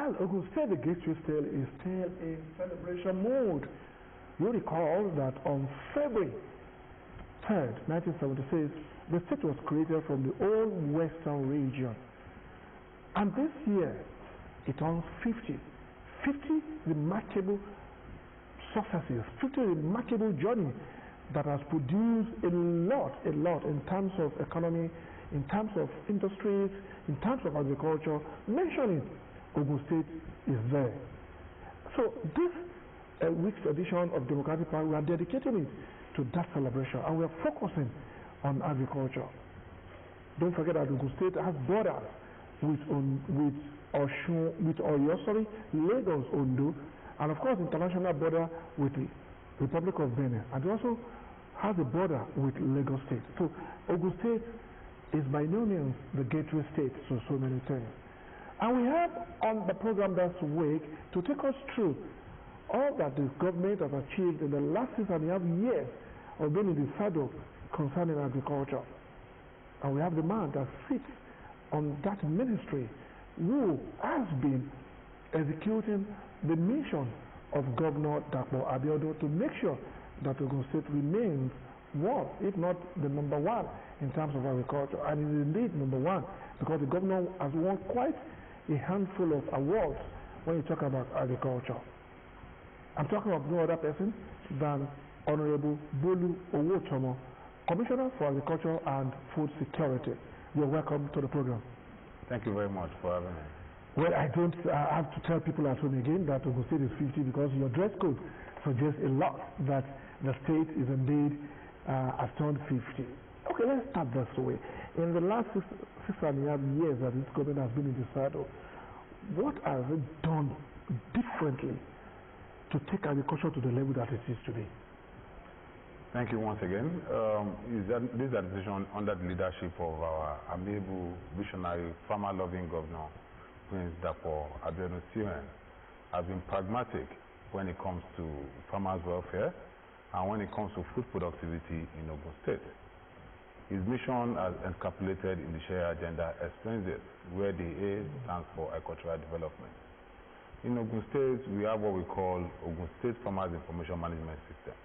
Well, Ogun State, the Gateway State, is still in celebration mode. You recall that on February 3rd, 1976, the state was created from the old western region. And this year, it turns 50. 50 remarkable successes, 50 remarkable journey that has produced a lot in terms of economy, in terms of industries, in terms of agriculture. Mentioning Ogun State is there. So this week's edition of Democratic Party, we are dedicating it to that celebration, and we are focusing on agriculture. Don't forget that Ogun State has borders with Lagos, Ondo, and of course international border with the Republic of Benin, and it also has a border with Lagos State. So Ogun State is by no means the gateway state to so many things. And we have on the program this week to take us through all that the government has achieved in the last 6.5 years of being in the saddle concerning agriculture. And we have the man that sits on that ministry who has been executing the mission of Governor Dapo Abiodun to make sure that Ogun State remains one, if not the number one in terms of agriculture, and is indeed number one because the governor has won quite a handful of awards when you talk about agriculture. I'm talking of no other person than Honorable Bolu Owotomo, Commissioner for Agriculture and Food Security. You're welcome to the program. Thank you very much for having me. Well, I have to tell people at home again that Ogun State is 50 because your dress code suggests a lot that the state is indeed has turned 50. Okay, let's start this way. In the last 6.5 years that this government has been in the saddle, what has it done differently to take agriculture to the level that it is today? Thank you once again. This decision under the leadership of our amiable, visionary, farmer-loving governor, Prince Dapo Abiodun has been pragmatic when it comes to farmers' welfare and when it comes to food productivity in Ogun State. His mission, as encapsulated in the Share Agenda, explains it, where the A stands for agricultural development. In Ogun State, we have what we call Ogun State Farmers Information Management System.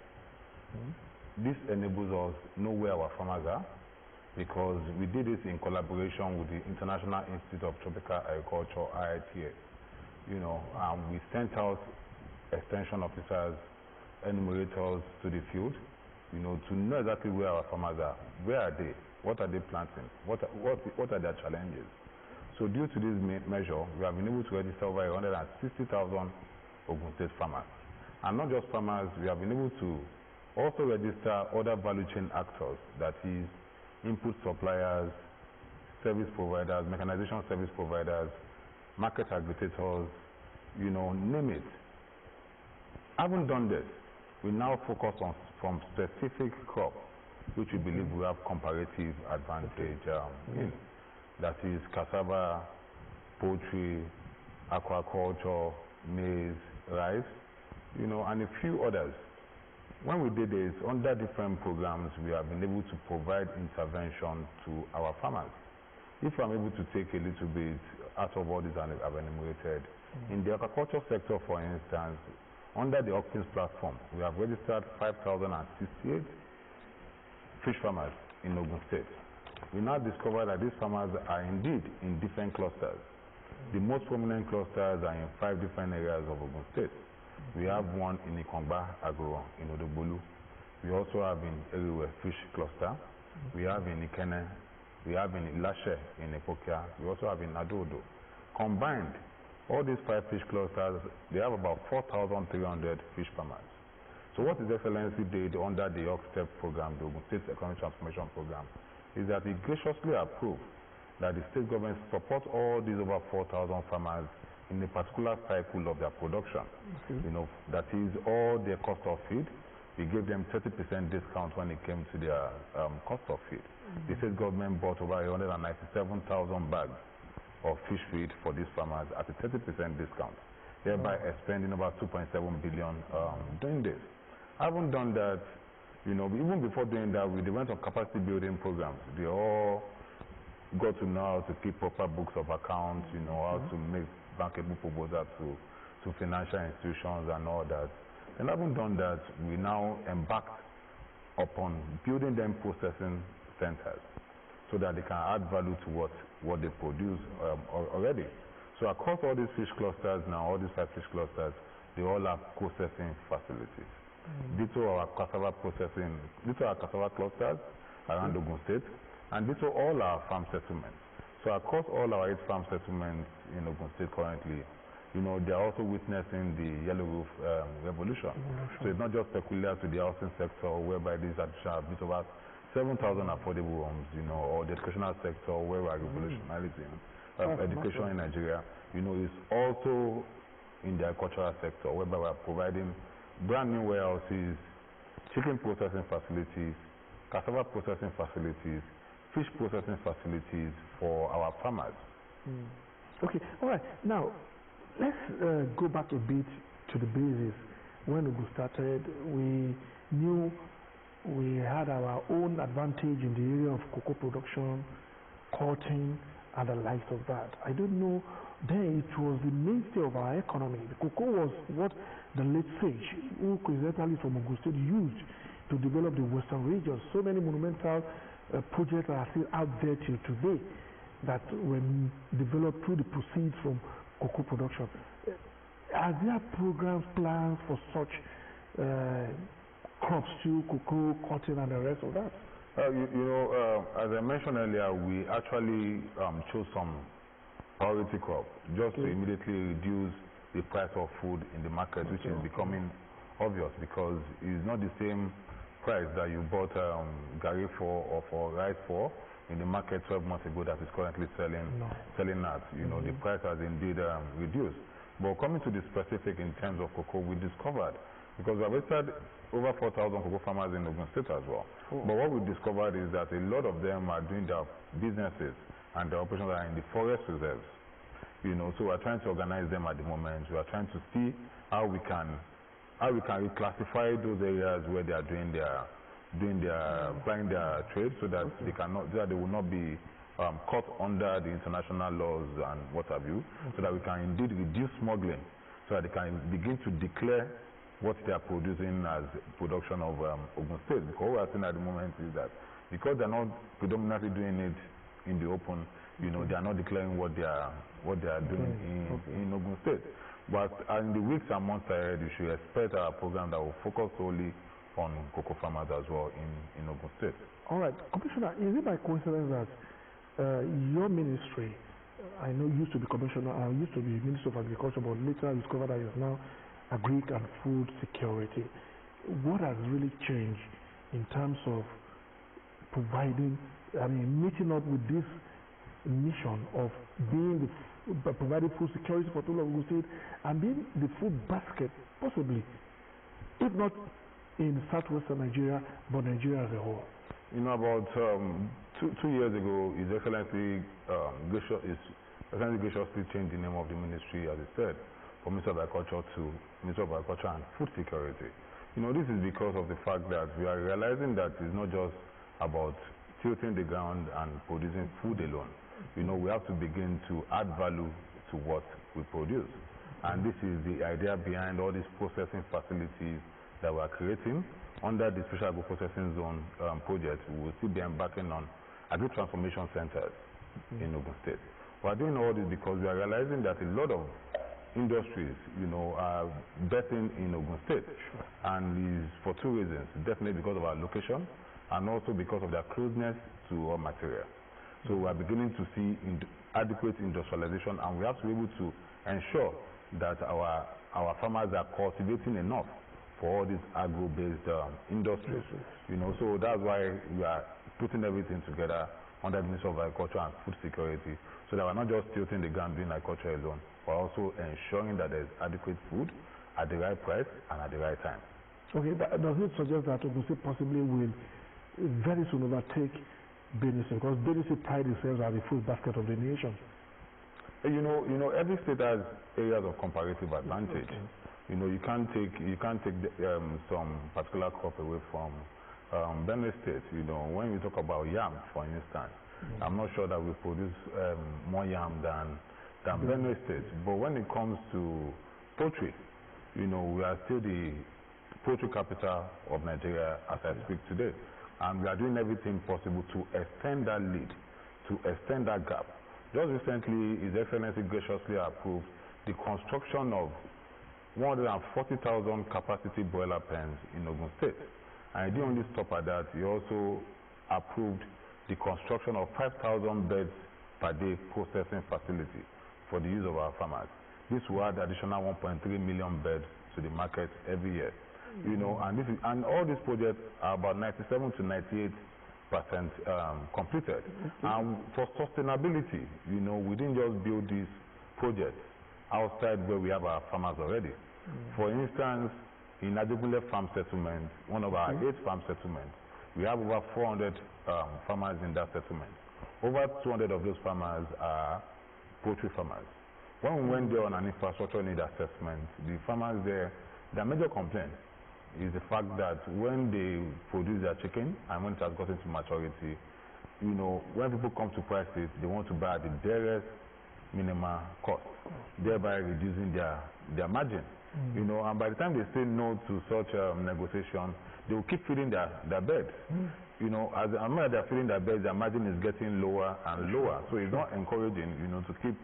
This enables us to know where our farmers are, because we did this in collaboration with the International Institute of Tropical Agriculture, IITA. And we sent out extension officers, enumerators to the field, to know exactly where our farmers are. Where are they? What are they planting? What are their challenges? So due to this measure, we have been able to register over 160,000 Ogun State farmers. And not just farmers, we have been able to also register other value chain actors, that is input suppliers, service providers, mechanization service providers, market aggregators, name it. Having done this, we now focus on from specific crops which we believe we have comparative advantage in. That is cassava, poultry, aquaculture, maize, rice, and a few others. When we did this, under different programs, we have been able to provide intervention to our farmers. If I'm able to take a little bit out of all these I've enumerated, in the aquaculture sector, for instance, under the Hawkins platform, we have registered 5,068 fish farmers in Ogun State. We now discover that these farmers are indeed in different clusters. The most prominent clusters are in 5 different areas of Ogun State. We have one in Ikongba Agro in Odogbolu. We also have in Eriwe Fish Cluster. We have in Ikene. We have in Ilashe in Epokia. We also have in Adodo. Combined, all these 5 fish clusters, they have about 4,300 fish farmers. So what His Excellency did under the York Step program, the Ogun State Economic Transformation Program, is that he graciously approved that the state government support all these over 4,000 farmers in a particular cycle of their production. That is all their cost of feed. We gave them 30% discount when it came to their cost of feed. The state government bought over 197,000 bags of fish feed for these farmers at a 30% discount, thereby expending about 2.7 billion doing this. Having done that, even before doing that, we went on capacity building programs. They all got to know how to keep proper books of accounts, how to make bankable proposal to financial institutions and all that. And having done that, we now embarked upon building them processing centers so that they can add value to what they produce already. So across all these fish clusters now, all these 5 fish clusters, they all have processing facilities. These are our cassava processing, these are our cassava clusters around Ogun State, and these are all our farm settlements. So across all our 8 farm settlements in Ogun State currently, you know, they are also witnessing the yellow roof revolution. So it's not just peculiar to the housing sector, whereby these additional bit over 7,000 affordable homes, you know, or the educational sector, where we are revolutionizing education in Nigeria, you know, is also in the agricultural sector, whereby we are providing brand new warehouses, chicken processing facilities, cassava processing facilities, fish processing facilities for our farmers. Okay, all right. Now, let's go back a bit to the basis. When we started, we knew we had our own advantage in the area of cocoa production, cotton, and the likes of that. I don't know, then it was the mainstay of our economy. The cocoa was what the late sage, who coincidentally from Ogun State, used to develop the western regions. So many monumental projects are still out there till today that were developed through the proceeds from cocoa production. Are there programs, plans for such crops too, cocoa, cotton, and the rest of that? You know, as I mentioned earlier, we actually chose some priority crop just to immediately reduce the price of food in the market, which is becoming obvious because it's not the same price that you bought gari for or for rice for in the market 12 months ago that is currently selling at. You know, the price has indeed reduced. But coming to the specific in terms of cocoa, we discovered, because we have registered over 4,000 cocoa farmers in Ogun State as well. But what we discovered is that a lot of them are doing their businesses and their operations are in the forest reserves. You know, so we're trying to organize them at the moment. We are trying to see how we can reclassify those areas where they are doing their applying their trade, so that they will not be caught under the international laws and what have you, so that we can indeed reduce smuggling, so that they can begin to declare what they are producing as production of Ogun State. Because what we are seeing at the moment is that because they are not predominantly doing it in the open, you know, they are not declaring what they are doing in Ogun State. But in the weeks and months ahead, you should expect our program that will focus solely on cocoa farmers as well in Ogun State. All right, Commissioner, is it by coincidence that your ministry, I know used to be Commissioner, used to be Minister of Agriculture, but later I discovered that you're now Agri and Food Security. What has really changed in terms of providing, meeting up with this mission of being providing food security for all of Ogun State and being the food basket, possibly, if not in southwestern Nigeria, but Nigeria as a whole? You know, about 2 years ago, His Excellency graciously changed the name of the ministry, as he said, from Minister of Agriculture to Minister of Agriculture and Food Security. You know, this is because of the fact that we are realizing that it's not just about tilting the ground and producing food alone. You know, we have to begin to add value to what we produce. And this is the idea behind all these processing facilities that we are creating under the Special Agro Processing Zone project. We will still be embarking on agri-transformation centers in Ogun State. We are doing all this because we are realizing that a lot of industries, you know, are betting in Ogun State, and is for 2 reasons. Definitely because of our location, and also because of their closeness to raw material. So we are beginning to see adequate industrialization, and we have to be able to ensure that our farmers are cultivating enough for all these agro-based industries. You know, so that's why we are putting everything together under the Ministry of Agriculture and Food Security, so that we're not just tilting the ground doing agriculture alone, but also ensuring that there's adequate food at the right price and at the right time. Okay, does it suggest that Ogun State possibly will very soon overtake Benue State, because Benue State pride themselves as the food basket of the nation? You know, every state has areas of comparative advantage. You know, you can't take some particular crop away from Benue State. You know, when we talk about yam, for instance, I'm not sure that we produce more yam than than Benue State. But when it comes to poultry, you know, we are still the poultry capital of Nigeria as I speak today. And we are doing everything possible to extend that lead, to extend that gap. Just recently, His Excellency graciously approved the construction of 140,000 capacity broiler pens in Ogun State. And he didn't only stop at that, he also approved the construction of 5,000 beds per day processing facility for the use of our farmers. This will add additional 1.3 million beds to the market every year. You know, and all these projects are about 97 to 98% completed. And for sustainability, you know, we didn't just build these projects outside where we have our farmers already. For instance, in Adegunle Farm Settlement, one of our 8 farm settlements, we have over 400 farmers in that settlement. Over 200 of those farmers are poultry farmers. When we went there on an infrastructure need assessment, the farmers there, their major complaint is the fact that when they produce their chicken and when it has gotten to maturity, you know, when people come to price it, they want to buy at the barest minimal cost, thereby reducing their margin. You know, and by the time they say no to such negotiation, they will keep feeding their beds. You know, as they're feeding their beds, their margin is getting lower and lower. So it's not encouraging, you know, to keep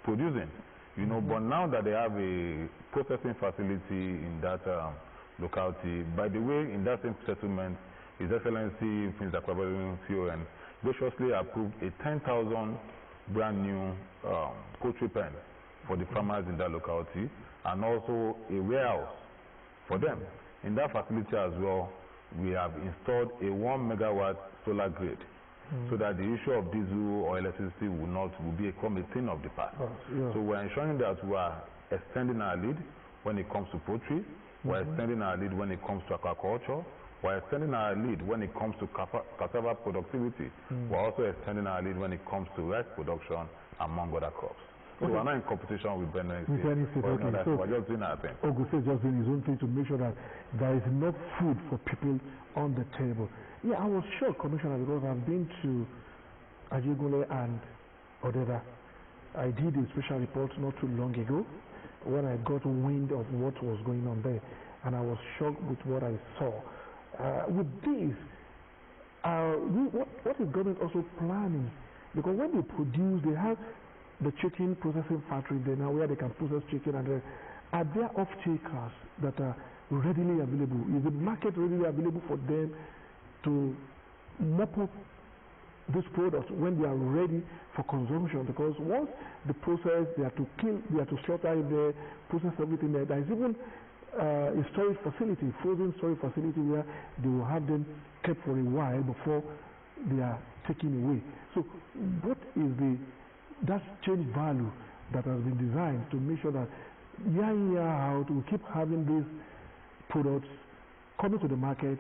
producing. You know, but now that they have a processing facility in that locality, by the way, in that same settlement, His Excellency Prince CON graciously approved a 10,000 brand new poultry pen for the farmers in that locality, and also a warehouse for them. In that facility as well, we have installed a 1 megawatt solar grid, so that the issue of diesel or electricity will become a thing of the past. So we're ensuring that we are extending our lead when it comes to poultry, we're extending our lead when it comes to aquaculture, we're extending our lead when it comes to cassava productivity, we're also extending our lead when it comes to rice production, among other crops. So we're not in competition with Benue State. So we're just doing our thing. Ogun State just doing his own thing to make sure that there is enough food for people on the table. Yeah, I was shocked, Commissioner, because I've been to Ajegunle and Odeda. I did a special report not too long ago when I got wind of what was going on there, and I was shocked with what I saw. With this, what is government also planning? Because when they produce, they have the chicken processing factory there now where they can process chicken, and are there off-takers that are readily available? Is the market readily available for them to mop up these products when they are ready for consumption? Because once the process, they have to kill, they have to slaughter it there, process everything there. There is even a storage facility, frozen storage facility, where they will have them kept for a while before they are taken away. So what is that change value that has been designed to make sure that year in, year out, we keep having these products coming to the market,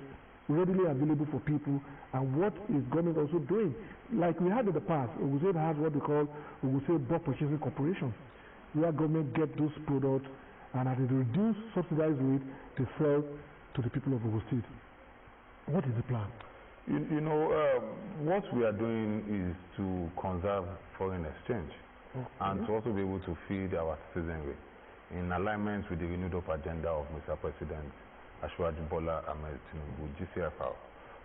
readily available for people, and what is government also doing? Like we had in the past, Ogun State has what we call Ogun State Bulk Purchasing Corporation, where government get those products and at a reduced subsidized rate they sell to the people of Ogun State. What is the plan? You know, what we are doing is to conserve foreign exchange and to also be able to feed our citizenry in alignment with the renewed up agenda of Mr. President Asiwaju Bola Ahmed Tinubu, GCFR.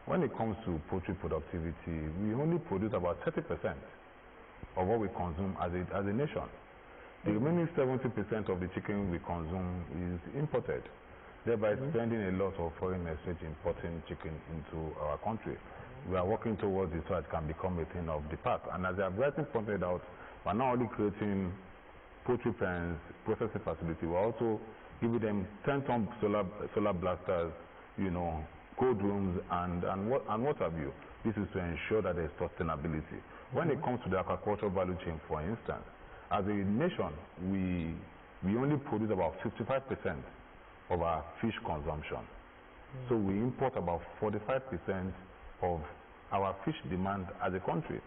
When it comes to poultry productivity, we only produce about 30% of what we consume as a nation. The remaining 70% of the chicken we consume is imported, thereby spending a lot of foreign exchange importing chicken into our country. We are working towards it so it can become a thing of the past. And as I have rightly pointed out, we are not only creating poultry pens, processing facility, we are also giving them 10-ton solar blasters, you know, cold rooms, and what have you. This is to ensure that there is sustainability. When it comes to the aquaculture value chain, for instance, as a nation, we only produce about 55% of our fish consumption. So we import about 45% of our fish demand as a country.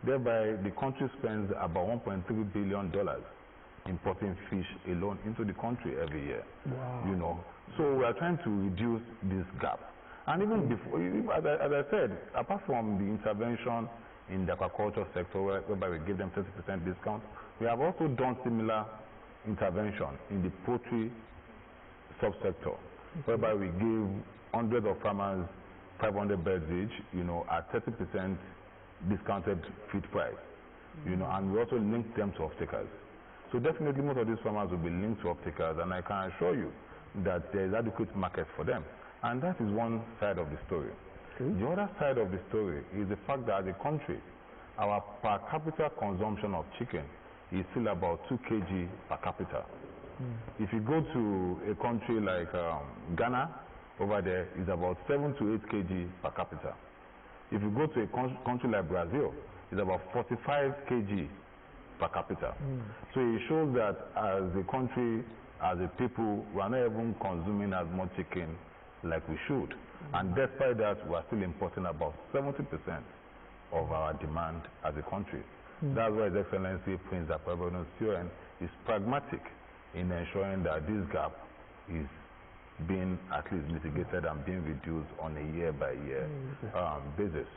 Thereby, the country spends about $1.3 billion importing fish alone into the country every year. Wow. You know, so we are trying to reduce this gap. And even before, as I said, apart from the intervention in the aquaculture sector, whereby we give them 30% discount We have also done similar intervention in the poultry subsector, whereby we give hundreds of farmers 500 birds each, at 30% discounted feed price, and we also link them to off-takers. So definitely most of these farmers will be linked to off-takers, and I can assure you that there is adequate market for them. And that is one side of the story. The other side of the story is the fact that as a country, our per capita consumption of chicken is still about 2 kg per capita. If you go to a country like Ghana, over there is about 7 to 8 kg per capita. If you go to a country like Brazil, it's about 45 kg per capita. So it shows that as a country, as a people, we are not even consuming as much chicken like we should. And despite that, we are still importing about 70% of our demand as a country. That's why His Excellency Prince Ogun is pragmatic in ensuring that this gap is being at least mitigated and being reduced on a year-by-year basis.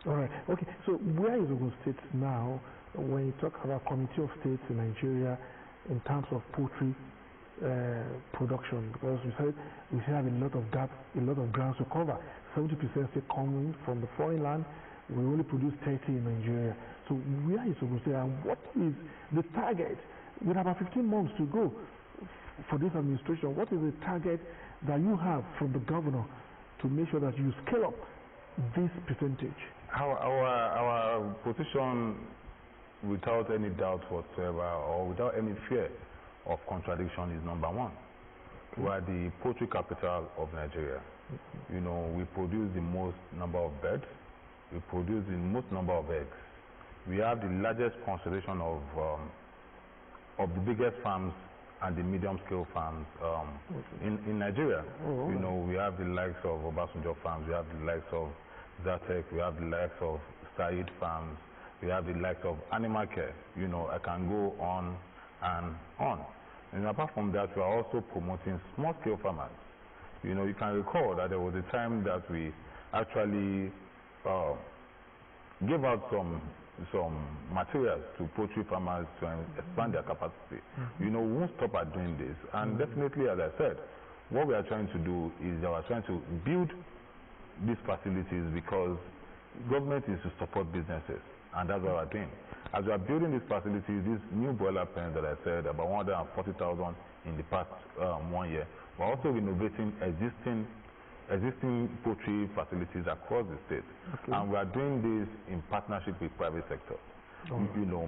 All right. Okay. So where is Ogun State now when you talk about Committee of States in Nigeria in terms of poultry production? Because we said we still have a lot of gaps, a lot of grounds to cover. 70% still coming from the foreign land. We only produce 30 in Nigeria. So where is Ogun State, and what is the target? With about 15 months to go for this administration, what is the target that you have from the governor to make sure that you scale up this percentage? Our position, without any doubt whatsoever or without any fear of contradiction, is number one. We are the poultry capital of Nigeria. We produce the most number of birds. We produce the most number of eggs. We have the largest concentration of the biggest farms and the medium-scale farms in Nigeria. We have the likes of Obasanjo farms, we have the likes of Zatek, we have the likes of Said farms, we have the likes of animal care. I can go on and on. And apart from that, we are also promoting small-scale farmers. You can recall that there was a time that we actually gave out some materials to poultry farmers to expand their capacity. We won't stop at doing this, and definitely, as I said, what we are trying to do is we are trying to build these facilities because government is to support businesses, and that's what we're doing. As we are building these facilities, these new broiler pens that I said, about 140,000 in the past 1 year, we're also renovating existing poultry facilities across the state. And we are doing this in partnership with private sector,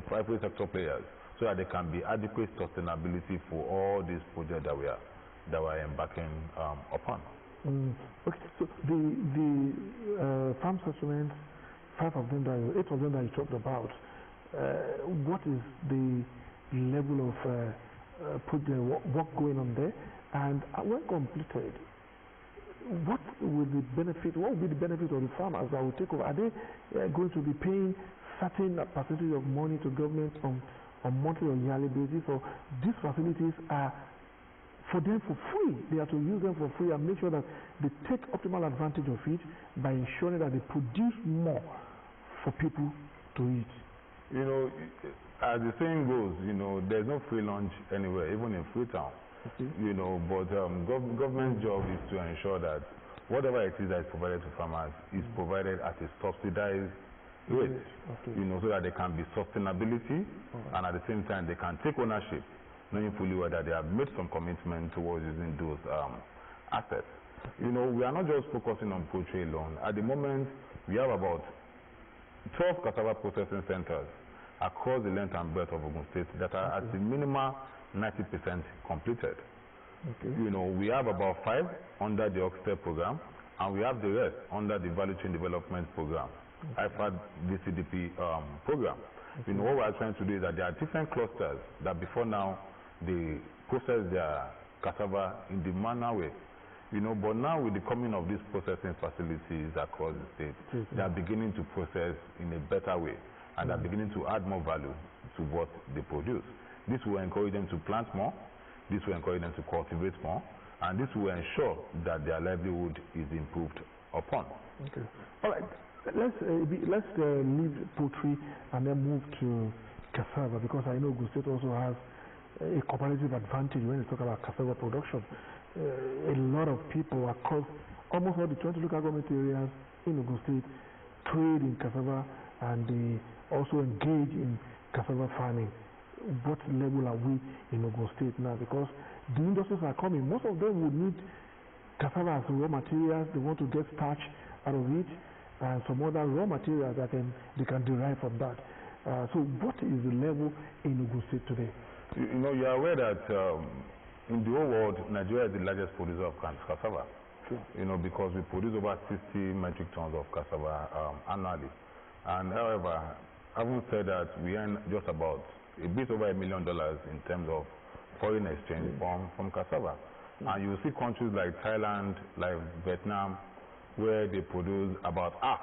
private sector players, so that there can be adequate sustainability for all these projects that we are embarking upon. Okay, so the farm settlements, 8 of them that you talked about, what is the level of project work going on there, and when completed, what will be the benefit of the farmers that will take over? Are they going to be paying certain percentage of money to government on monthly or yearly basis, or these facilities are for them for free? They are to use them for free and make sure that they take optimal advantage of it by ensuring that they produce more for people to eat. As the saying goes, there's no free lunch anywhere, even in Freetown. But government's job is to ensure that whatever it is that is provided to farmers is provided at a subsidized rate, so that there can be sustainability, and at the same time they can take ownership, knowing fully well that they have made some commitment towards using those assets. We are not just focusing on poultry alone. At the moment, we have about 12 cassava processing centers across the length and breadth of Ogun State that are at the minimum 90% completed. We have about 5 under the OGTV program, and we have the rest under the Value Chain Development program, IFAD DCDP program. What we are trying to do is that there are different clusters that before now they process their cassava in the manual way. But now with the coming of these processing facilities across the state, they are beginning to process in a better way, and are beginning to add more value to what they produce. This will encourage them to plant more, this will encourage them to cultivate more, and this will ensure that their livelihood is improved upon. All right, let's leave poultry and then move to cassava, because I know Ogun State also has a comparative advantage when you talk about cassava production. A lot of people across almost all the 20 local government areas in Ogun State trade in cassava, and they also engage in cassava farming. What level are we in Ogun State now? Because the industries are coming. Most of them would need cassava as raw materials. They want to get starch out of it, and some other raw materials that they can derive from that. So what is the level in Ogun State today? You know, you are aware that in the whole world, Nigeria is the largest producer of cassava. Sure. You know, because we produce over 60 metric tons of cassava annually. And however, having said that, we earn just about a bit over $1 million in terms of foreign exchange from cassava. And you see countries like Thailand, like Vietnam, where they produce about half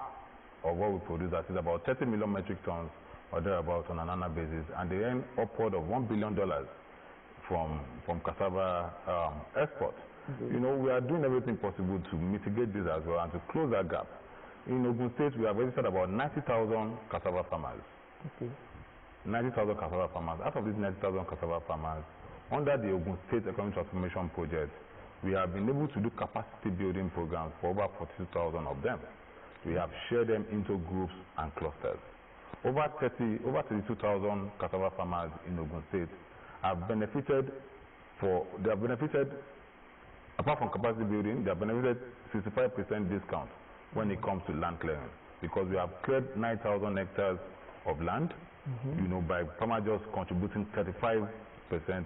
of what we produce, that is about 30 million metric tons or thereabouts on an annual basis, and they earn upward of $1 billion from cassava export. You know, we are doing everything possible to mitigate this as well and to close that gap. In Ogun State, we have registered about 90,000 cassava farmers. 90,000 cassava farmers. Out of these 90,000 cassava farmers, under the Ogun State Economic Transformation Project, we have been able to do capacity building programs for over 42,000 of them. We have shared them into groups and clusters. Over 32,000 cassava farmers in Ogun State have benefited apart from capacity building, they have benefited 65% discount when it comes to land clearing, because we have cleared 9,000 hectares of land, you know, by farmers just contributing 35%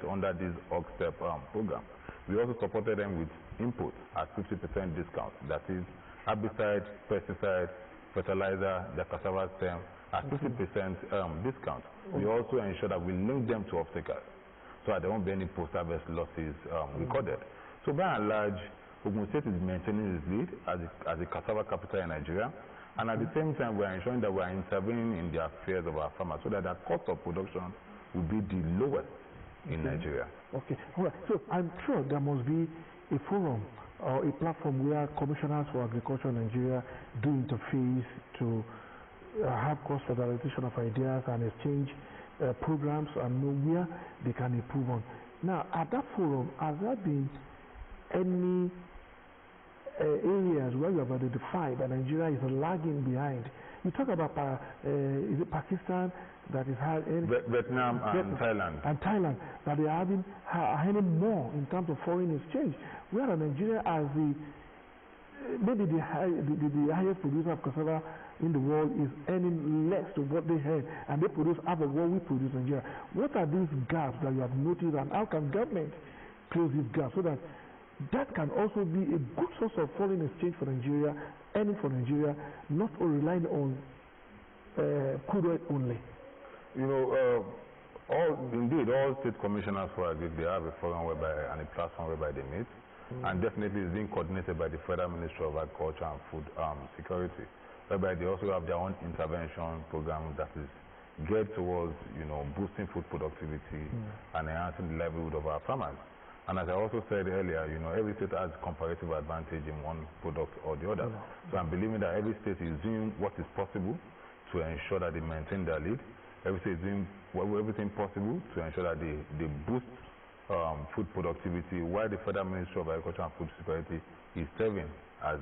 under this OGTV program. We also supported them with input at 50% discount, that is herbicide, pesticide, fertilizer, the cassava stem at 50% discount. We also ensure that we link them to off-takers so that there won't be any post-harvest losses recorded. So by and large, Ogun State is maintaining its lead as a cassava capital in Nigeria, and at the same time we are ensuring that we are intervening in the affairs of our farmers so that the cost of production will be the lowest in Nigeria. Okay, all right. So I'm sure there must be a forum or a platform where commissioners for agriculture in Nigeria do interface to have cross-fertilization of ideas and exchange programs and know where they can improve on. Now, at that forum, has there been any areas where you have identified that Nigeria is lagging behind? You talk about is it Pakistan that is having Vietnam and Thailand. And Thailand, that they are having more in terms of foreign exchange. Whereas Nigeria as maybe the highest producer of cassava in the world is earning less to what they earn, and they produce half of what we produce in Nigeria. What are these gaps that you have noticed, and how can government close these gaps so that can also be a good source of foreign exchange for Nigeria, earning for Nigeria, not relying on crude oil only? You know, all state commissioners for agri, they have a forum and a platform whereby they meet, and definitely it's being coordinated by the Federal Ministry of Agriculture and Food Security, whereby they also have their own intervention program that is geared towards, you know, boosting food productivity and enhancing the livelihood of our farmers. And as I also said earlier, you know, every state has comparative advantage in one product or the other. So I'm believing that every state is doing what is possible to ensure that they maintain their lead. Every state is doing everything possible to ensure that they boost food productivity, while the Federal Ministry of Agriculture and Food Security is serving as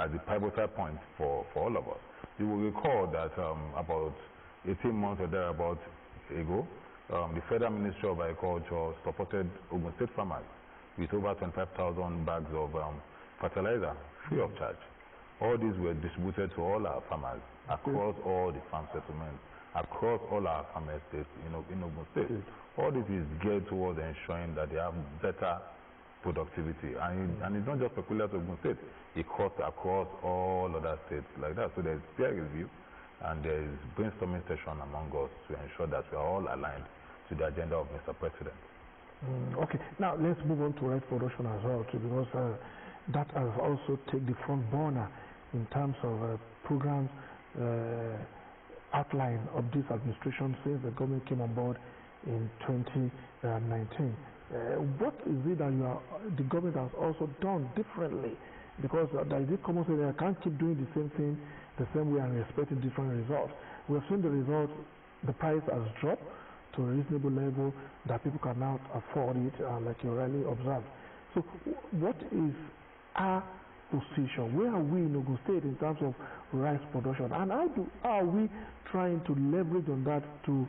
the pivotal point for all of us. You will recall that about 18 months or thereabouts ago, the Federal Ministry of Agriculture supported Ogun State farmers with over 25,000 bags of fertilizer free of charge. All these were distributed to all our farmers across all the farm settlements, across all our farm estates in Ogun State. All this is geared towards ensuring that they have better productivity. And it's not just peculiar to Ogun State, it cuts across all other states like that. So there's peer review and there is brainstorming session among us to ensure that we are all aligned to the agenda of Mr. President. Okay, now let's move on to rice production as well, too, because that has also taken the front burner in terms of programs outline of this administration since the government came on board in 2019. What is it that the government has also done differently? Because there is a common saying that I can't keep doing the same thing the same way and expecting different results. We have seen the results the price has dropped to a reasonable level that people can now afford it, like you rightly observed. So what is our position? Where are we in Ogun State in terms of rice production, and how are we trying to leverage on that to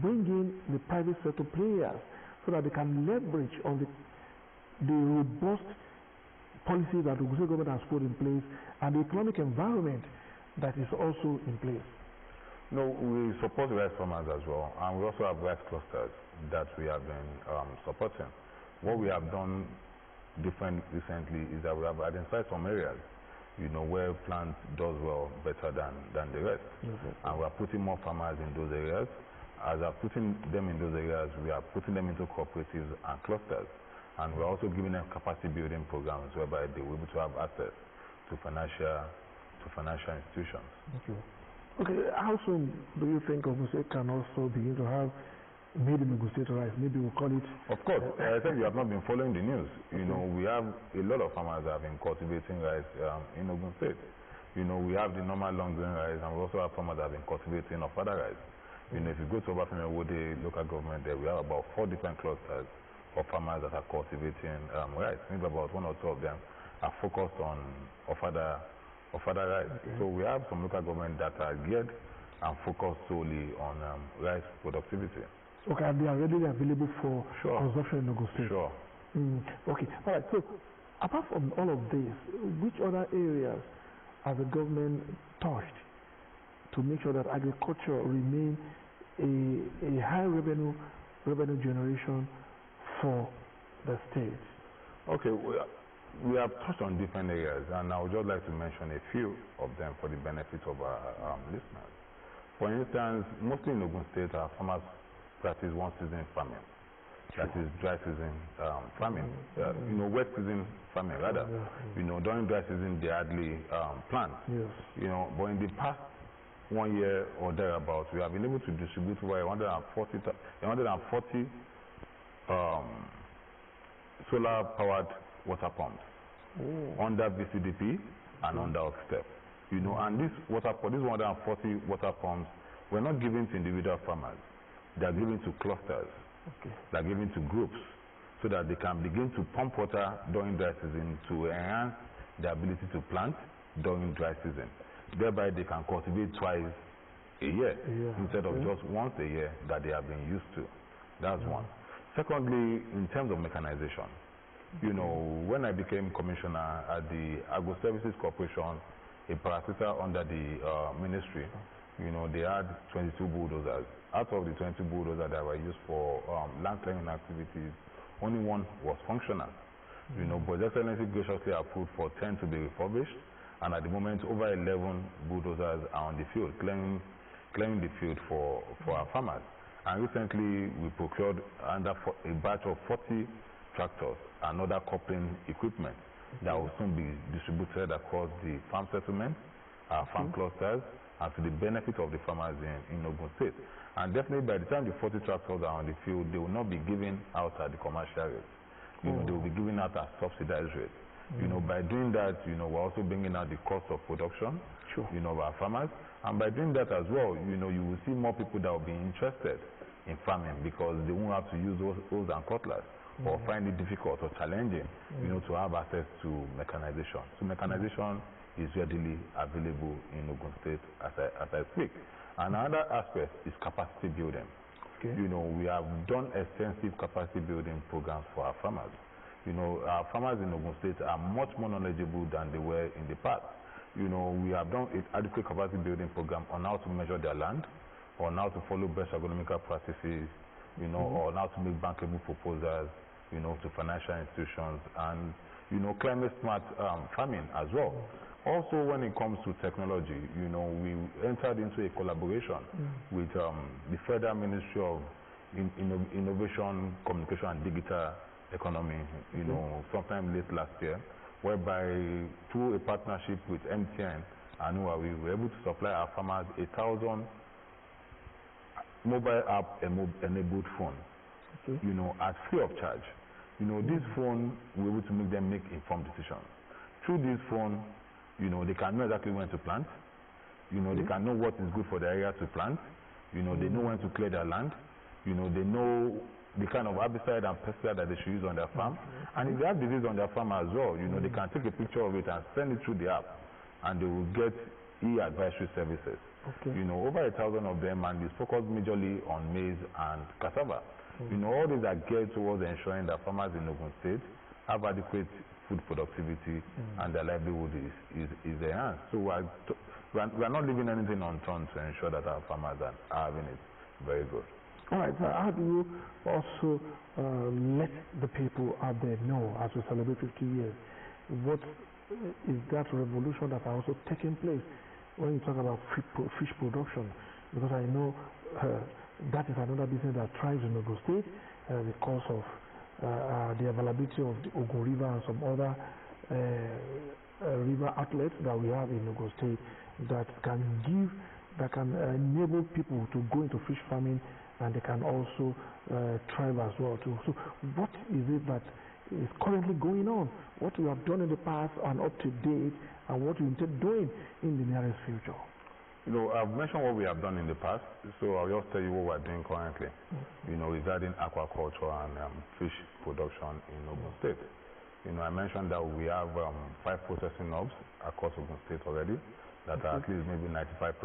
bring in the private sector players so that they can leverage on the robust policies that the Ogun State government has put in place and the economic environment that is also in place? No, we support rice farmers as well, and we also have rice clusters that we have been supporting. What we have done different recently is that we have identified some areas, where plant does well better than the rest. And we are putting more farmers in those areas. As we are putting them in those areas, we are putting them into cooperatives and clusters. And we're also giving them capacity building programs whereby they will be able to have access to financial institutions. Okay, how soon do you think Ogun State can also begin to have made in Ogun State rice? Maybe we'll call it. Of course, I think you have not been following the news. We have a lot of farmers that have been cultivating rice in Ogun State. We have the normal long grain rice, and we also have farmers that have been cultivating other rice. If you go to the local government there, we have about 4 different clusters of farmers that are cultivating rice. Maybe about 1 or 2 of them are focused on other rice. So we have some local government that are geared and focused solely on rice productivity. Okay, and they are readily available for consumption in Ogun State. Sure. Okay, all right. So apart from all of this, which other areas has the government touched to make sure that agriculture remain a high revenue generation for the state? Okay, we have touched on different areas, and I would just like to mention a few of them for the benefit of our listeners. For instance, mostly in Ogun State, our farmers practice one-season farming. That is dry season farming. Wet season farming rather. During dry season they hardly plant. But in the past 1 year or thereabouts, we have been able to distribute over 140 solar-powered water pumps under VCDP and under OGTV. And these 140 water pumps were not given to individual farmers. They are given to clusters. They are given to groups so that they can begin to pump water during dry season to enhance their ability to plant during dry season. Thereby, they can cultivate twice a year instead of just once a year that they have been used to. That's one. Secondly, in terms of mechanization, when I became commissioner at the Agro Services Corporation, a parasitic under the ministry, they had 22 bulldozers. Out of the 22 bulldozers that were used for land clearing activities, only 1 was functional. But the Excellency graciously approved for 10 to be refurbished, and at the moment, over 11 bulldozers are on the field, clearing the field for our farmers. And recently, we procured a batch of 40 tractors and other coupling equipment that will soon be distributed across the farm settlements, farm clusters, and to the benefit of the farmers in Ogun State. And definitely by the time the 40 tractors are on the field, they will not be given out at the commercial rate. They will be given out at subsidized rate. By doing that, we're also bringing out the cost of production of our farmers. And by doing that as well, you will see more people that will be interested in farming because they won't have to use hoes and cutlass or find it difficult or challenging, to have access to mechanization. So mechanization is readily available in Ogun State as I speak. Another aspect is capacity building. We have done extensive capacity building programs for our farmers. Our farmers in Ogun State are much more knowledgeable than they were in the past. We have done an adequate capacity building program on how to measure their land, on how to follow best agronomical practices, or how to make bankable proposals, to financial institutions, and climate smart farming as well. Also, when it comes to technology, we entered into a collaboration with the Federal Ministry of Innovation, Communication and Digital Economy, sometime late last year, whereby through a partnership with MTN and Huawei, we were able to supply our farmers 1,000 mobile app enabled phone, at free of charge. This phone, we're able to make them make informed decisions. Through this phone, they can know exactly when to plant. They can know what is good for the area to plant. You know, they know when to clear their land. You know, they know the kind of herbicide and pesticide that they should use on their farm. And if they have disease on their farm as well, you know, they can take a picture of it and send it through the app, and they will get e-advisory services. You know, over 1,000 of them, and it's focused majorly on maize and cassava. You know, all these are geared towards ensuring that farmers in Ogun State have adequate food productivity and their livelihood is enhanced. So we are not leaving anything unturned to ensure that our farmers are having it very good. All right, so how do you also let the people out there know, as we celebrate 50 years, what is that revolution that are also taking place when you talk about fish production? Because I know that is another business that thrives in Ogun State because of the availability of the Ogun River and some other river outlets that we have in Ogun State that can enable people to go into fish farming, and they can also thrive as well too. So what is it that is currently going on? What you have done in the past and up to date, and what you intend doing in the nearest future? You know, I've mentioned what we have done in the past, so I'll just tell you what we're doing currently. You know, regarding aquaculture and fish production in Ogun State. You know, I mentioned that we have 5 processing hubs across Ogun State already that are at least maybe 95%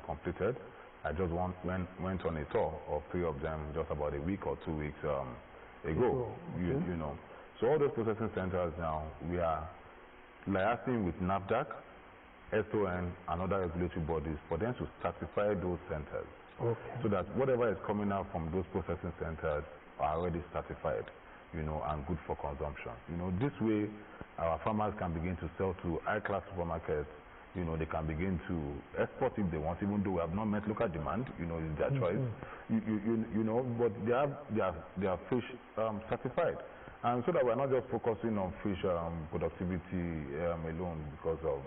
completed. I just went on a tour of 3 of them just about a week or 2 weeks ago. You know, so all those processing centers now, we are liaising with NAFDAC, SON, and other regulatory bodies for them to certify those centers, so that whatever is coming out from those processing centers are already certified, you know, and good for consumption. You know, this way our farmers can begin to sell to high-class supermarkets. You know, they can begin to export if they want, even though we have not met local demand. You know, it's their choice. You know, but they are fish certified, and so that we're not just focusing on fish productivity alone, because of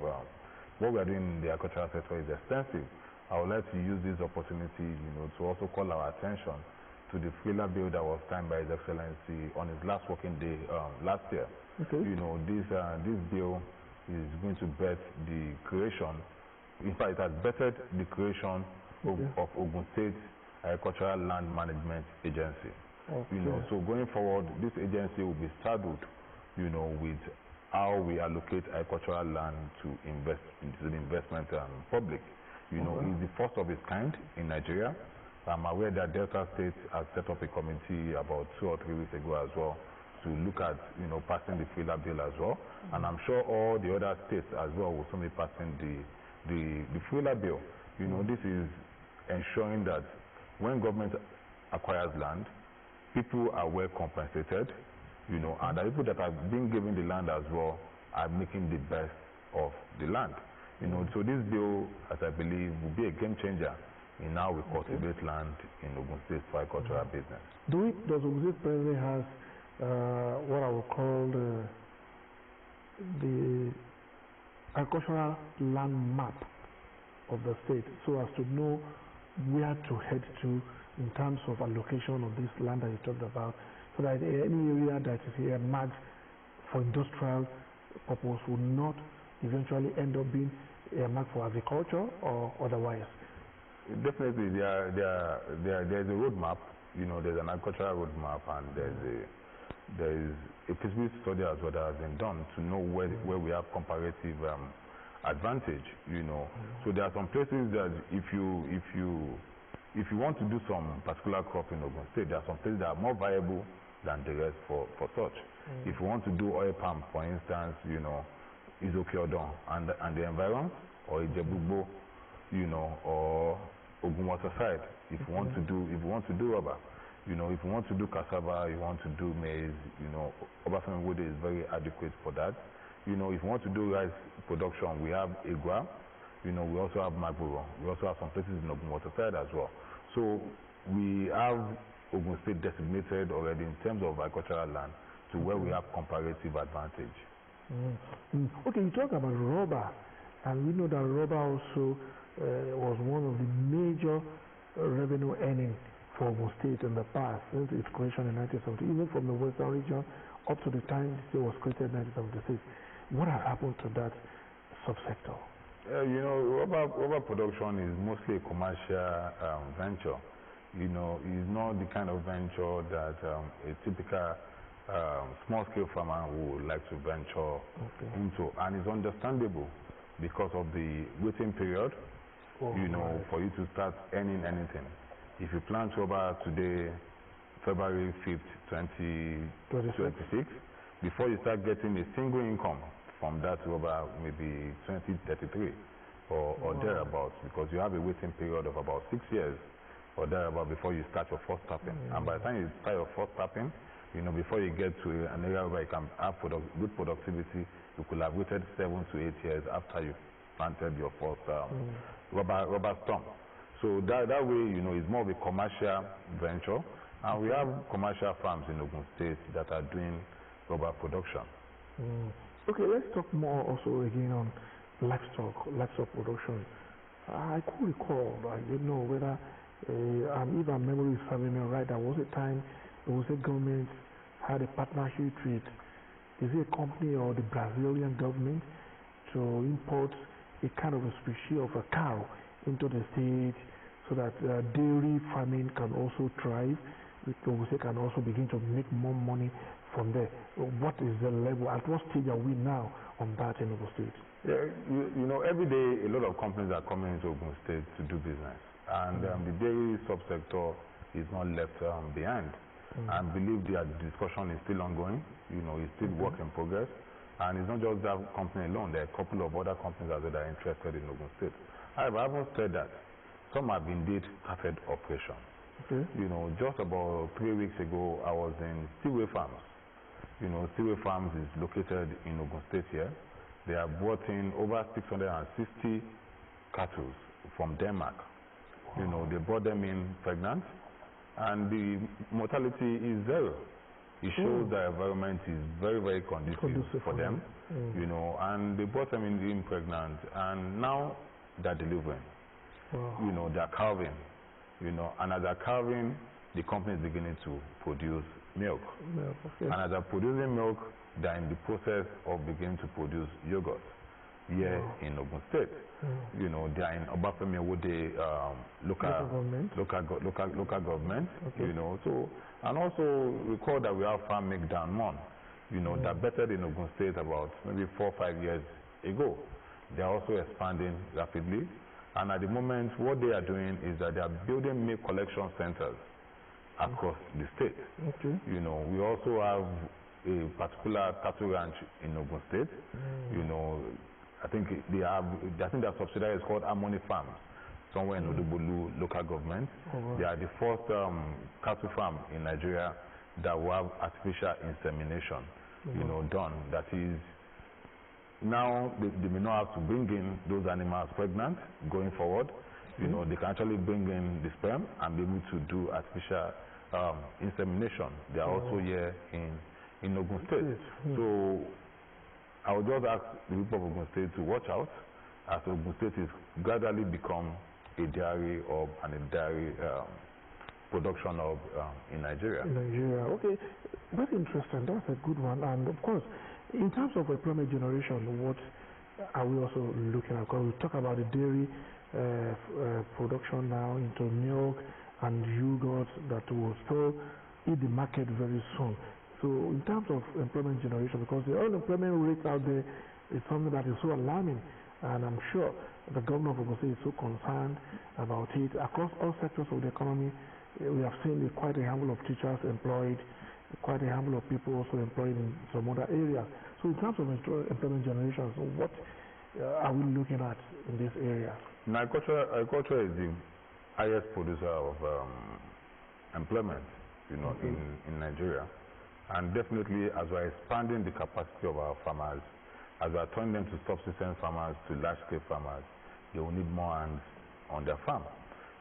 what we are doing in the agricultural sector is extensive. I would like to use this opportunity, you know, to also call our attention to the freezer bill that was signed by His Excellency on his last working day last year. You know, this bill is going to bet the creation, in fact it has bettered the creation of Ogun State Agricultural Land Management Agency. You know, so going forward, this agency will be saddled, you know, with how we allocate agricultural land to invest into the investment public. You know, it's the first of its kind in Nigeria. I'm aware that Delta State has set up a committee about 2 or 3 weeks ago as well to look at, you know, passing the freezer bill as well. And I'm sure all the other states as well will soon be passing the freezer bill. You know, this is ensuring that when government acquires land, people are well compensated, you know, and the people that have been given the land as well are making the best of the land. You know, so this bill, as I believe, will be a game changer in how we cultivate land in Ogun State for agricultural business. Does Ogun State presently has what I would call the agricultural land map of the state, so as to know where to head to in terms of allocation of this land that you talked about, so that any area that is here marked for industrial purpose will not eventually end up being marked for agriculture or otherwise? Definitely, there's a roadmap. You know, there's an agricultural roadmap, and there is a feasibility study as well that has been done to know where we have comparative advantage. You know, so there are some places that if you want to do some particular crop in Ogun State, there are some places that are more viable than the rest for such. If you want to do oil palm, for instance, you know, is Okeodon and the environs, or Ijebugbo, you know, or Ogun Waterside. If you want to do rubber, you know, if you want to do cassava, you want to do maize, you know, Obafemi Wood is very adequate for that. You know, if you want to do rice production, we have Igwa. You know, we also have Magboro. We also have some places in Ogun Waterside as well. So we have Ogun State designated already in terms of agricultural land to where we have comparative advantage. Okay, you talk about rubber, and we know that rubber also was one of the major revenue earning for Ogun State in the past, since its creation in 1970, even from the western region up to the time the state was created in 1976. What has happened to that subsector? You know, rubber production is mostly a commercial venture. You know, it's not the kind of venture that a typical small-scale farmer would like to venture into, and it's understandable because of the waiting period. You know, for you to start earning anything. If you plant rubber today, February 5th, 2026, before you start getting a single income from that rubber, maybe 2033 or thereabouts, because you have a waiting period of about 6 years or thereabouts before you start your first tapping. And by the time you start your first tapping, you know, before you get to an area where you can have good productivity, you could have waited 7 to 8 years after you planted your first rubber stump. So that way, you know, it's more of a commercial venture. And we have commercial farms in Ogun State that are doing rubber production. Okay, let's talk more also again on livestock production. I could recall, I don't know whether, and if our memory is serving me right, there was a time the Ogun government had a partnership with, is it a company or the Brazilian government, to import a kind of a species of a cow into the state so that dairy farming can also thrive. Ogun can also begin to make more money from there. What is the level? At what stage are we now on that in Ogun State? Yeah, you know, every day a lot of companies are coming into Ogun State to do business, and the dairy subsector is not left behind. I believe the discussion is still ongoing. You know, it's still work in progress, and it's not just that company alone. There are a couple of other companies that are interested in Ogun State. However, having said that, some have indeed started operations. You know, just about 3 weeks ago, I was in Seaway Farms. You know, Seaway Farms is located in Ogun State here. They have brought in over 660 cattle from Denmark. You know, they brought them in pregnant, and the mortality is zero. It shows the environment is very, very conducive for them. You know, and they brought them in pregnant, and now they're delivering. You know, they're calving. You know, and as they're calving, the company is beginning to produce milk. And as they're producing milk, they're in the process of beginning to produce yogurt here in Ogun State. You know, they are in Obafemi Awode local government. You know, so, and also recall that we have farm milk down one. You know, that bettered in Ogun State about maybe 4 or 5 years ago. They are also expanding rapidly. And at the moment, what they are doing is that they are building milk collection centers across the state. You know, we also have a particular cattle ranch in Ogun State. You know, I think their subsidiary is called Harmony Farm, somewhere in Odubolu local government. They are the first cattle farm in Nigeria that will have artificial insemination, you know, done. That is, now they may not have to bring in those animals pregnant going forward. You know, they can actually bring in the sperm and be able to do artificial insemination. They are also here in Ogun State. So I would just ask the people of Ogun State to watch out as Ogun State is gradually become a dairy hub and a dairy production hub in Nigeria. Okay, that's interesting. That's a good one. And of course, in terms of employment generation, what are we also looking at? Because we talk about the dairy production now into milk and yogurt that will still hit the market very soon. So in terms of employment generation, because the unemployment rate out there is something that is so alarming, and I'm sure the governor of Ogun State is so concerned about it. Across all sectors of the economy, we have seen quite a handful of teachers employed, quite a handful of people also employed in some other areas. So in terms of employment generation, so what are we looking at in this area? Agriculture is the highest producer of employment, you know, in Nigeria. And definitely, as we're expanding the capacity of our farmers, as we're turning them to subsistence farmers, to large-scale farmers, they will need more hands on their farm,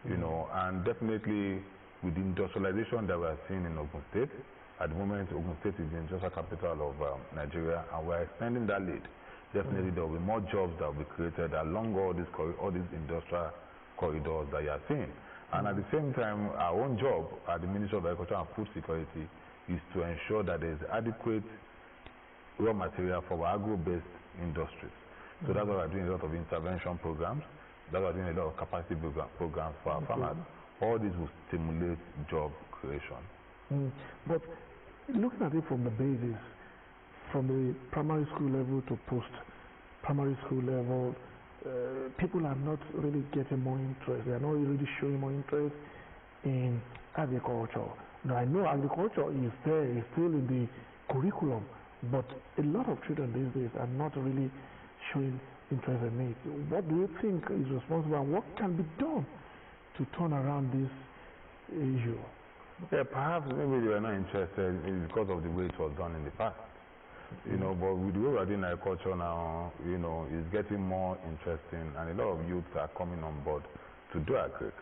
you know. And definitely, with the industrialization that we're seeing in Ogun State, at the moment, Ogun State is the industrial capital of Nigeria, and we're extending that lead. Definitely, there will be more jobs that will be created along all these industrial corridors that you are seeing. And at the same time, our own job at the Ministry of Agriculture and Food Security is to ensure that there is adequate raw material for our agro-based industries. So that's why we're doing a lot of intervention programs. That's why we're doing a lot of capacity programs for our farmers. All this will stimulate job creation. But looking at it from the basis, from the primary school level to post-primary school level, people are not really getting more interest. They are not really showing more interest in agriculture. Now, I know agriculture is there, is still in the curriculum, but a lot of children these days are not really showing interest in it. What do you think is responsible, and what can be done to turn around this issue? Yeah, perhaps maybe they are not interested because of the way it was done in the past. You know, but with the way we're doing agriculture now, you know, it's getting more interesting, and a lot of youths are coming on board to do agric.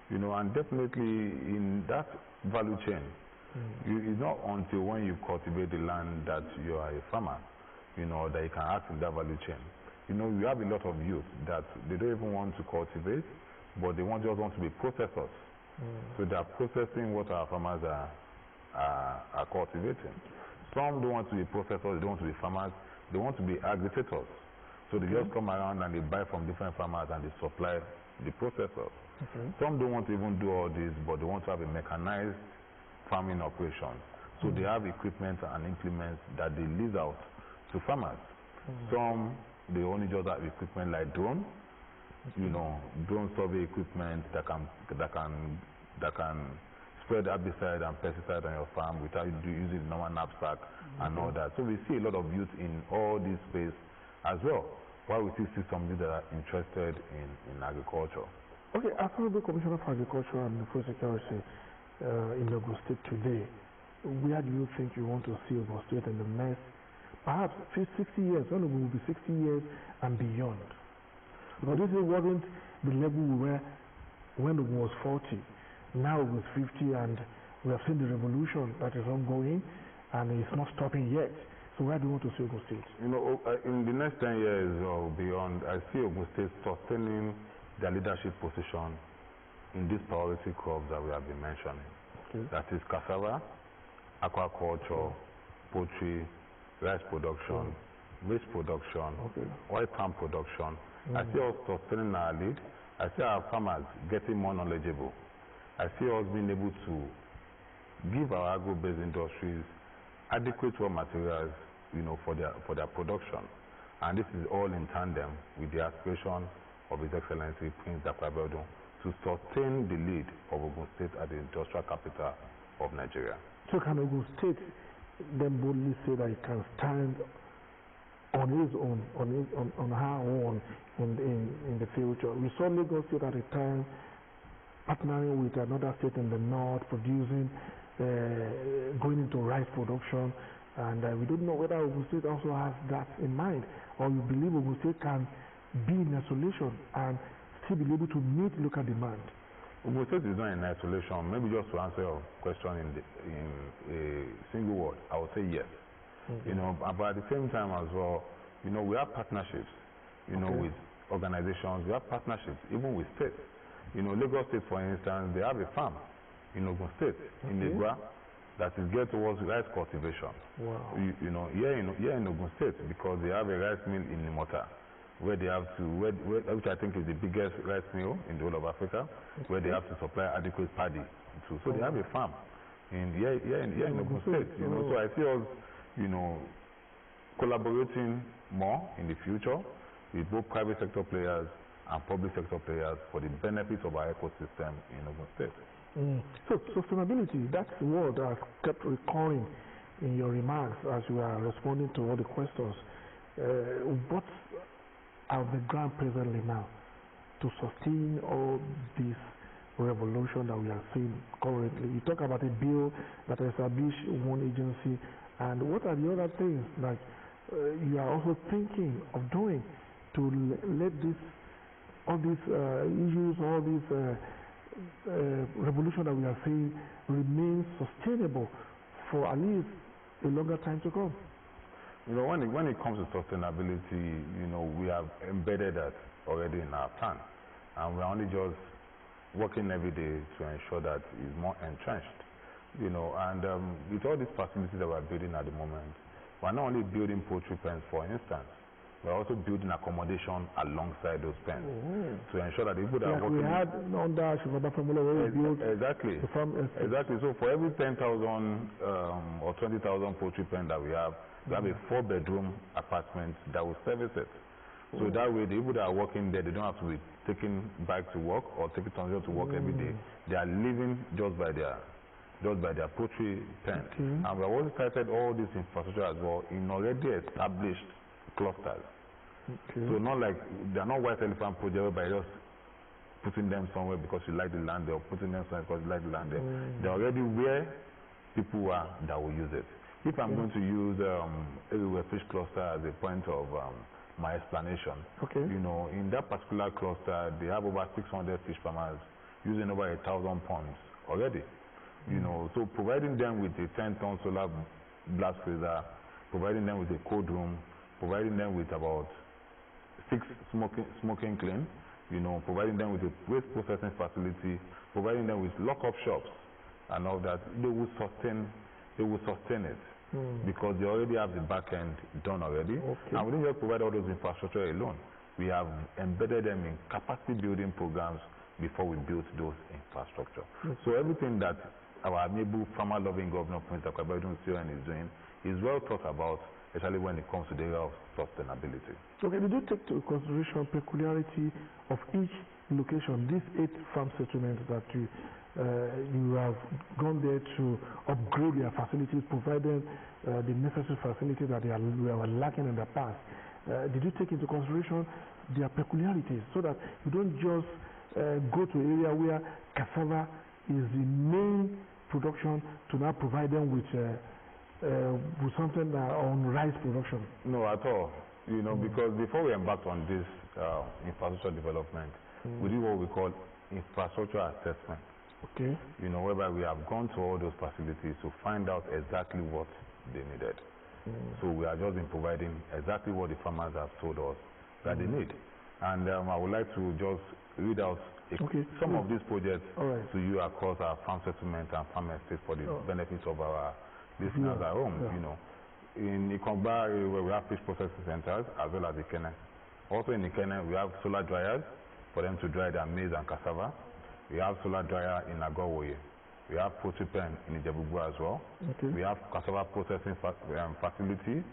You know, and definitely in that value chain, it's not until when you cultivate the land that you are a farmer, you know, that you can act in that value chain. You know, we have a lot of youth that they don't even want to cultivate, but they just want to be processors. So they are processing what our farmers are cultivating. Some don't want to be processors, they don't want to be farmers, they want to be aggregators. So they just come around and they buy from different farmers and they supply the processors. Some don't want to even do all this, but they want to have a mechanized farming operation. So they have equipment and implements that they lease out to farmers. Some, they only just have equipment like drone, you know, drone survey equipment that can spread herbicide and pesticide on your farm without using normal knapsack and all that. So we see a lot of youth in all this space as well, while we still see some youth that are interested in agriculture. Okay, as Honorable Commissioner for Agriculture and Food Security in Ogun State today, where do you think you want to see Ogun State in the next, perhaps 60 years, when Ogun will be 60 years and beyond? Because this wasn't the level we were when Ogun was 40. Now Ogun is 50, and we have seen the revolution that is ongoing, and it's not stopping yet. So where do you want to see Ogun State? You know, in the next 10 years or beyond, I see Ogun State sustaining their leadership position in these priority crops that we have been mentioning. That is cassava, aquaculture, poultry, rice production, maize production, oil palm production. I see us sustaining our lead. I see our farmers getting more knowledgeable. I see us being able to give our agro-based industries adequate raw materials, you know, for their production. And this is all in tandem with the aspiration of His Excellency Prince Dakwabeodun to sustain the lead of Ogun State as the industrial capital of Nigeria. So can Ogun State then boldly say that it can stand on its own, on her own in the future? We saw Lagos State at a time partnering with another state in the north, producing, going into rice production, and we don't know whether Ogun State also has that in mind, or you believe Ogun State can be in isolation and still be able to meet local demand. Ogun State is not in isolation. Maybe just to answer your question in a single word, I would say yes. You know, but at the same time as well, you know, we have partnerships, you know, with organizations. We have partnerships even with states. You know, Lagos State, for instance, they have a farm in Ogun State, in Negua, that is geared towards rice cultivation. Wow. You know, here in Ogun State, because they have a rice mill in Nimota, where they have to, which I think is the biggest rice mill in the whole of Africa, where they have to supply adequate paddy to. So they have a farm here in Ogun State. You know, so I see us, you know, collaborating more in the future with both private sector players and public sector players for the benefit of our ecosystem in Ogun State. So sustainability, that's the word that kept recurring in your remarks as you are responding to all the questions. What's on the ground presently now to sustain all this revolution that we are seeing currently? You talk about a bill that established one agency, and what are the other things that you are also thinking of doing to let all these issues, all these revolution that we are seeing remain sustainable for at least a longer time to come? You know, when it comes to sustainability, you know, we have embedded that already in our plan, and we're only just working every day to ensure that it's more entrenched. You know, and with all these facilities that we're building at the moment, we're not only building poultry pens, for instance. we're also building accommodation alongside those pens to ensure that the people that are Like working... we had under Shivaba Formula where we built exactly. the farm estate. Exactly. So for every 10,000 or 20,000 poultry pen that we have a 4-bedroom apartment that will service it. So that way, the people that are working there, they don't have to be taking bike to work or taking transport to work every day. They are living just by their poultry pen. And we have also started all this infrastructure as well in already established clusters. So not like they are not white elephant projects whereby just putting them somewhere because you like the land there, or putting them somewhere because you like the land there. They're already where people are that will use it. If I'm going to use everywhere fish cluster as a point of my explanation, you know, in that particular cluster, they have over 600 fish farmers using over 1,000 ponds already. You know, so providing them with a 10-ton solar blast freezer, providing them with a cold room, providing them with about 6 smoking clean, you know, providing them with a waste processing facility, providing them with lock-up shops and all that, they will sustain it. Because they already have the back end done already. And we didn't just provide all those infrastructure alone. We have embedded them in capacity building programs before we built those infrastructure. So everything that our amiable farmer loving governor Prince Akwabedun is doing is well thought about, especially when it comes to the area of sustainability. Okay, did you take into consideration peculiarity of each location, these 8 farm settlements that you have gone there to upgrade their facilities, provide them the necessary facilities that they were lacking in the past? Did you take into consideration their peculiarities so that you don't just go to an area where cassava is the main production to now provide them with something on rice production? No, at all. You know, because before we embarked on this infrastructure development, we did what we call infrastructure assessment. You know, whereby we have gone to all those facilities to find out exactly what they needed. So we are just in providing exactly what the farmers have told us that they need. And I would like to just read out some of these projects to you across our farm settlement and farm estate for the benefit of our listeners at home. You know, in Ikongba, where we have fish processing centers as well as Ikene. Also in Ikene, we have solar dryers for them to dry their maize and cassava. We have solar dryer in Agowoye. We have poultry pen in Ijebubu as well. We have cassava processing facility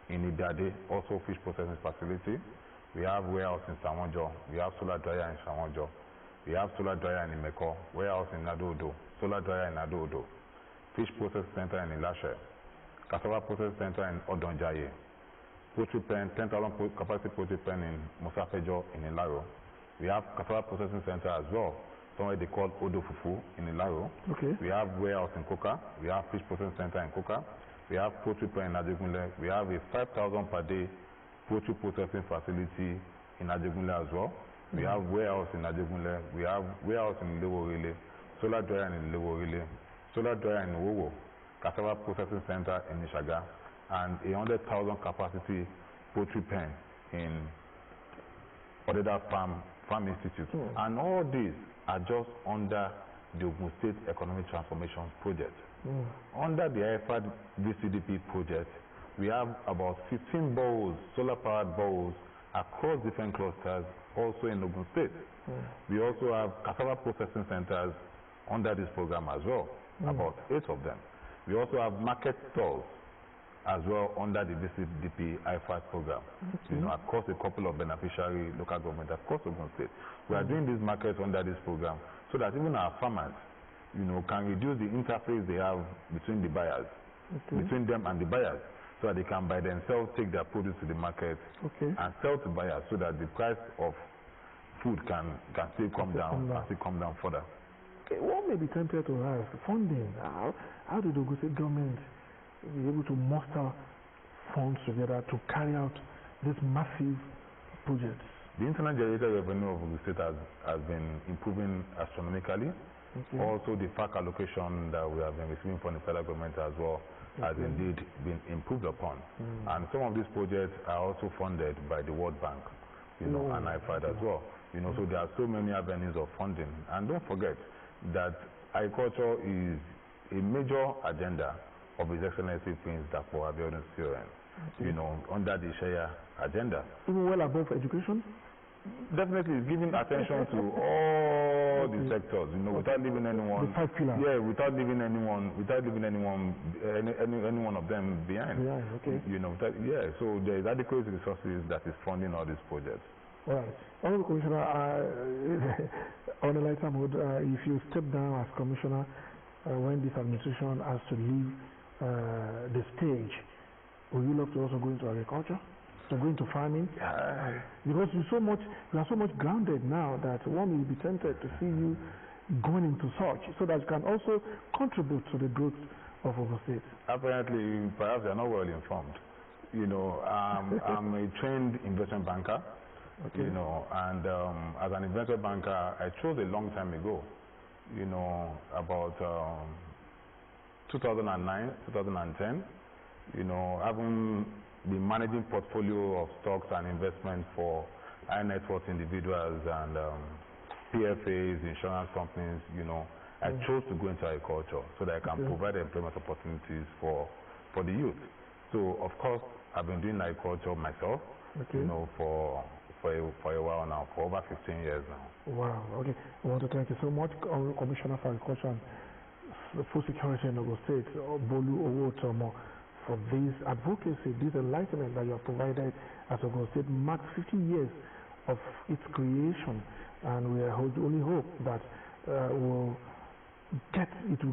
in Idade, also fish processing facility. We have warehouse in Samonjo. We have solar dryer in Samonjo. We have solar dryer in Imeko, warehouse in Nadodo, solar dryer in Nadodo, fish processing center in Ilashe, cassava processing center in Odonjaye, poultry pen, 10,000 capacity poultry pen in Musafejo in Ilaro. We have cassava processing center as well, somewhere they call Odo Fufu in Ilaro. We have warehouse in Koka. We have fish processing center in Koka. We have poultry pen in Ajegunle. We have a 5,000 per day poultry processing facility in Ajegunle as well. We have warehouse in Ajegunle. We have warehouse in Leworile, solar dryer in Leworile, solar dryer in Wowo, cassava processing center in Ishaga, and a 100,000 capacity poultry pen in Odeda Farm Institute. And all these are just under the Ogun State Economic Transformation Project. Under the IFAD VCDP project, we have about 15 boreholes, solar-powered boreholes, across different clusters, also in Ogun State. We also have cassava processing centers under this program as well, about 8 of them. We also have market stalls as well under the VCDP IFAD program, you know, across a couple of beneficiary local governments across Ogun State. We are doing these markets under this program so that even our farmers, you know, can reduce the interface they have between the buyers, between them and the buyers, so that they can by themselves take their produce to the market and sell to buyers, so that the price of food can still come down and still come down further. Okay, what may be tempted to ask, funding, how did the Ogun State government be able to muster funds together to carry out these massive projects? The internal generated revenue of Ogun State has been improving astronomically. Also, the FAC allocation that we have been receiving from the federal government as well has indeed been improved upon. And some of these projects are also funded by the World Bank, you know, and IFAD as well. You know, so there are so many avenues of funding. And don't forget that agriculture is a major agenda of His Excellency Prince Akwabedun. you know, under the Share agenda. Even well above education? Definitely, it's giving attention to all the sectors, you know, without leaving anyone. The 5 pillars. Yeah, without leaving anyone, any one of them behind. Yeah, okay. You know, so there is adequate resources that is funding all these projects. All right. Honorable Commissioner, on a lighter mode, if you step down as Commissioner when this administration has to leave the stage, would you love to also go into agriculture? So go into farming? Because you are so much grounded now that one will be tempted to see you going into such, so that you can also contribute to the growth of Ogun State. Apparently, perhaps they are not well informed. You know, I'm a trained investment banker. Okay. You know, and as an investment banker, I chose a long time ago. You know, about 2009, 2010. You know, having been managing portfolio of stocks and investments for high net worth individuals and PFAs, insurance companies. You know, I chose to go into agriculture so that I can provide employment opportunities for the youth. So, of course, I've been doing agriculture myself. You know, for a while now, for over 15 years now. Wow, okay. I want to thank you so much, Commissioner for Agriculture and Food Security in Ogun State, Bolu Owotomo, for this advocacy, this enlightenment that you have provided as Ogun State marks 50 years of its creation, and we only hope that it will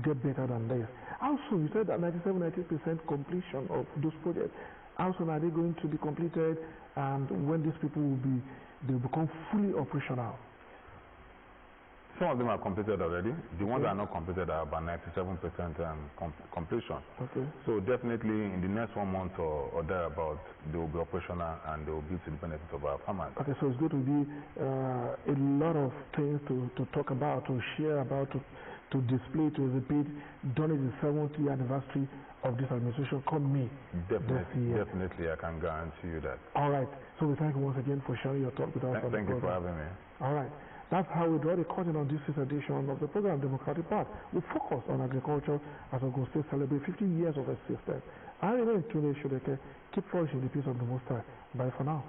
get better than this. Also, you said that 97-98% completion of those projects. How soon are they going to be completed, and when these people will become fully operational? Some of them are completed already. The ones that are not completed are about 97% completion. Okay. So definitely in the next 1 month or thereabouts, they will be operational and they will be to the benefit of our farmers. Okay, so it's going to be a lot of things to talk about, to share about, to display, to exhibit during the 70th anniversary of this administration come May. Definitely, I can guarantee you that. All right. So we thank you once again for sharing your thoughts with us. Thank you for having me. All right. That's how we draw the curtain on this edition of the program Democratic Path. We focus on agriculture as Ogun State celebrate 50 years of existence. I remain Tunde Shodeke. Keep flourishing in the peace of the Most High. Bye for now.